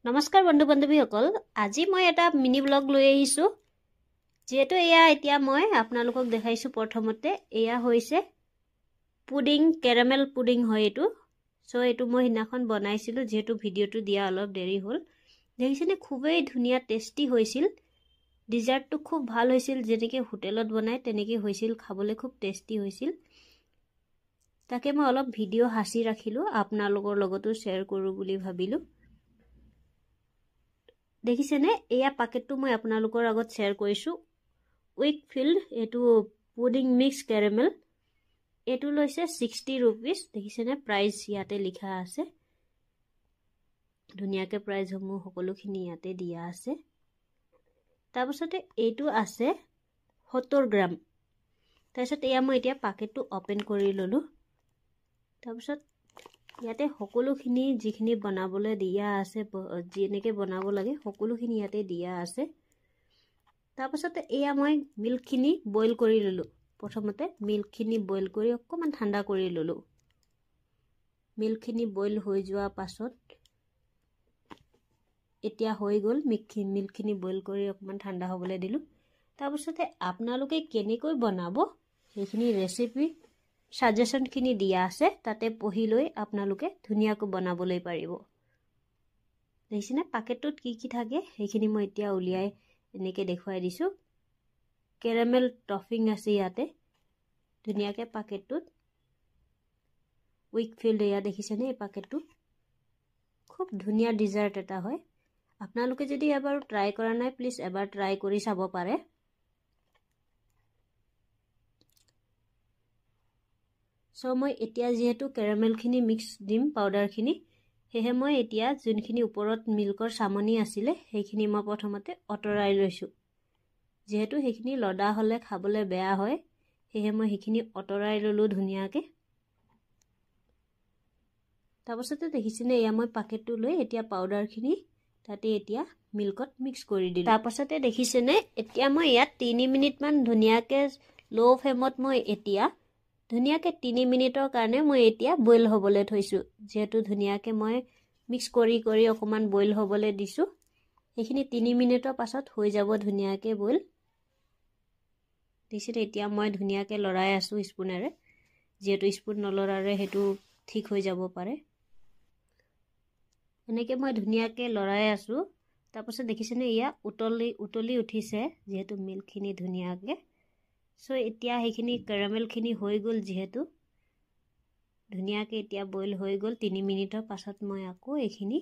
নমস্কাৰ বন্ধু বান্ধৱীসকল, আজি মই এটা মিনি ব্লগ লৈ আহিছো। যেহেতু এয়া এতিয়া মই আপোনালোকক দেখাইছো। প্ৰথমতে এয়া হৈছে পুডিং, কেৰামেল পুডিং হয় এটো। সো এটো মই হিনাখন বনাইছিলো, যেহেতু ভিডিওটো দিয়া অলপ দেৰি হ'ল। দেখিছেনে খুবেই ধুনীয়া টেষ্টি হৈছিল। ডিজাৰ্টটো খুব ভাল হৈছিল, যেনেকৈ হোটেলত বনায় তেনেকৈ হৈছিল। খাবলৈ খুব টেষ্টি হৈছিল। তাকে মই অলপ ভিডিও হাসি ৰাখিলো, আপোনালোকৰ লগতো শ্বেয়াৰ কৰো বুলি ভাবিলো। দেখিছেনে এয়া পেকেটটো মই আপোনালোকৰ আগত শ্বেয়াৰ কৰিছো। উইকফিল্ড এটো পুডিং মিক্স কেৰামেল। এটো লৈছে 60 रुपीस। দেখিছেনে প্ৰাইস ইয়াতে লিখা আছে। ধুনিয়াকে প্ৰাইস সমূহ সকলোখিনি ইয়াতে দিয়া আছে। তাৰপিছতে এইটো আছে 70 গ্ৰাম। তাৰপিছত এয়া মই এতিয়া পেকেটটো ওপেন কৰি ললো। তাৰপিছত ইয়াতে সকলোখিনি যিখিনি বনাবলৈ দিয়া আছে, যেনেকৈ বনাব লাগে সকলোখিনি ইয়াতে দিয়া আছে। তাৰপিছতে এয়া মই মিল্কখিনি বইল কৰি ললো। প্ৰথমতে মিল্কখিনি বইল কৰি অকমান ঠাণ্ডা কৰি ললো। মিল্কখিনি বইল হৈ যোৱা পাছত এতিয়া হৈ গল। মিল্কখিনি বইল কৰি অকমান ঠাণ্ডা হ'বলৈ দিলো। তাৰপিছতে আপোনালোকে কেনেকৈ বনাব সেইখিনি ৰেচিপি সাজেশনখিনি দিয়া আছে, তাতে পঢ়ি লৈ আপোনালোকে ধুনিয়াকৈ বনাবলৈ পাৰিব। দেখিছেনে পেকেটটোত কি থাকে সেইখিনি মই এতিয়া উলিয়াই এনেকৈ দেখুৱাই দিছো। কেৰামেল টপিং আছে ইয়াতে ধুনিয়াকে পেকেটটোত। উইকফিল্ড এয়া দেখিছেনে এই পেকেটটো খুব ধুনিয়া ডিজাৰ্ট এটা হয়। আপোনালোকে যদি এবাৰ ট্ৰাই কৰা নাই, প্লিজ এবাৰ ট্ৰাই কৰি চাব পাৰে। সো মই এতিয়া যেহেতু কেৰামেলখিনি মিক্স দিম পাউডাৰখিনি, সেয়ে মই এতিয়া যোনখিনি ওপৰত মিল্কৰ চামনি আছিলে সেইখিনি মই প্ৰথমতে অতৰাই লৈছো। যেহেতু সেইখিনি লডা হলে খাবলৈ বেয়া হয়, সেয়ে মই সেইখিনি অতৰাই ললো ধুনিয়াকে। তাৰপিছতে দেখিছেনে এয়া মই পেকেটটো লৈ এতিয়া পাউডাৰখিনি তাতে এতিয়া মিল্কত মিক্স কৰি দিলো। তাৰপিছতে দেখিছেনে এতিয়া মই ইয়াত 3 মিনিট মান ধুনিয়াকে লো ফ্লেমত মই এতিয়া ধুনিয়াকে 3 মিনিটৰ কাৰণে মই এতিয়া বইল হ'বলৈ থৈছো। যেহেতু ধুনিয়াকে মই মিক্স কৰি অকমান বইল হ'বলৈ দিছো। এইখিনি 3 মিনিটৰ পাছত হৈ যাব ধুনিয়াকে বইল। দেখিছে এতিয়া মই ধুনিয়াকে লৰাই আছো স্পুনেৰে, যেহেতু স্পুন নলৰাৰে হেতু ঠিক হৈ যাব পাৰে। এনেকে মই ধুনিয়াকে লৰাই আছো। তাৰপিছত দেখিছেনে ইয়া উতলি উঠিছে, যেহেতু মিল্কখিনি ধুনিয়াকে। সো এতিয়া সেইখিনি কেৰামেলখিনি হৈ গল, যেহেতু ধুনিয়াকে এতিয়া বইল হৈ গল। 3 মিনিটৰ পাছত মই আকৌ এইখিনি